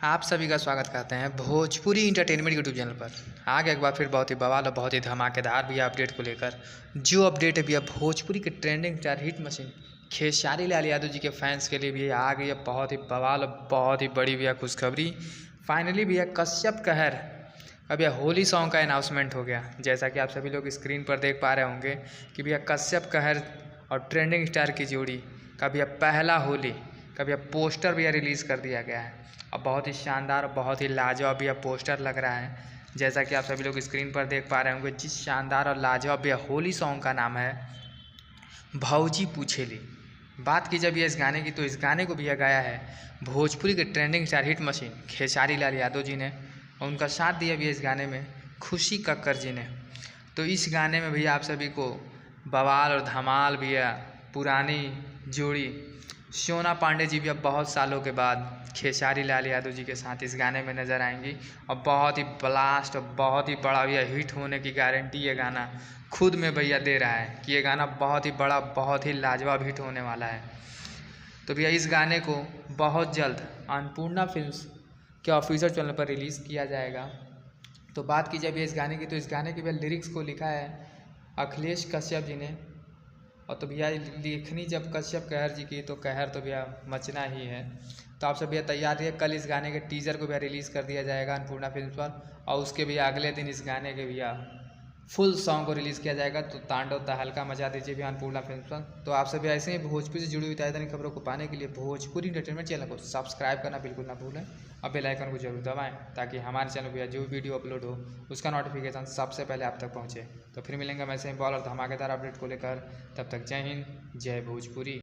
आप सभी का स्वागत करते हैं भोजपुरी इंटरटेनमेंट यूट्यूब चैनल पर। आ गया एक बार फिर बहुत ही बवाल और बहुत ही धमाकेदार भी अपडेट को लेकर। जो अपडेट है भैया भोजपुरी के trending star hit machine Khesari Lal Yadav ji के फैंस के लिए भी आ गई है बहुत ही बवाल और बहुत ही बड़ी भैया खुशखबरी। फाइनली भैया कश्यप कहर अब यह होली सॉन्ग का अनाउंसमेंट हो गया। जैसा कि आप सभी लोग स्क्रीन पर देख पा रहे होंगे कि भैया कश्यप कहर और ट्रेंडिंग स्टार की जोड़ी का भैया पहला होली का भैया पोस्टर भैया रिलीज़ कर दिया गया है। अब बहुत ही शानदार और बहुत ही लाजवाब भैया पोस्टर लग रहा है। जैसा कि आप सभी लोग स्क्रीन पर देख पा रहे होंगे, जिस शानदार और लाजवाब भैया होली सॉन्ग का नाम है भौजी पूछेली। बात की जब ये इस गाने की, तो इस गाने को भैया गाया है भोजपुरी के trending star hit machine Khesari Lal Yadav ji ने, और उनका साथ दिया भैया इस गाने में खुशी कक्कर जी ने। तो इस गाने में भैया आप सभी को बवाल और धमाल भैया पुरानी जोड़ी सोना पांडे जी भी अब बहुत सालों के बाद खेसारी लाल यादव जी के साथ इस गाने में नज़र आएंगी। और बहुत ही ब्लास्ट और बहुत ही बड़ा भैया हिट होने की गारंटी ये गाना खुद में भैया दे रहा है कि ये गाना बहुत ही बड़ा बहुत ही लाजवाब हिट होने वाला है। तो भैया इस गाने को बहुत जल्द अन्नपूर्णा फिल्म्स के ऑफिशियल चैनल पर रिलीज़ किया जाएगा। तो बात की जब ये इस गाने की, तो इस गाने के भैया लिरिक्स को लिखा है अखिलेश कश्यप जी ने। और तो भैया लिखनी जब कश्यप कहर जी की, तो कहर तो भैया मचना ही है। तो आप सब भैया तैयार रहिए, कल इस गाने के टीज़र को भैया रिलीज़ कर दिया जाएगा अन्नपूर्णा फिल्म पर, और उसके भैया अगले दिन इस गाने के भैया फुल सॉन्ग को रिलीज़ किया जाएगा। तो तांडव तहलका मचा दीजिए भैया अन्नपूर्णा फिल्म पर। तो आप सभी ऐसे ही भोजपुरी से जुड़ी हुई ताज़ा खबरों को पाने के लिए भोजपुरी इंटरटेनमेंट चैनल को सब्सक्राइब करना बिल्कुल ना भूलें, और बेल आइकन को जरूर दबाएं, ताकि हमारे चैनल पर जो वीडियो अपलोड हो उसका नोटिफिकेशन सबसे पहले आप तक पहुँचे। तो फिर मिलेंगे हम ऐसे ही बॉल और धमाकेदार अपडेट को लेकर। तब तक जय हिंद, जय भोजपुरी।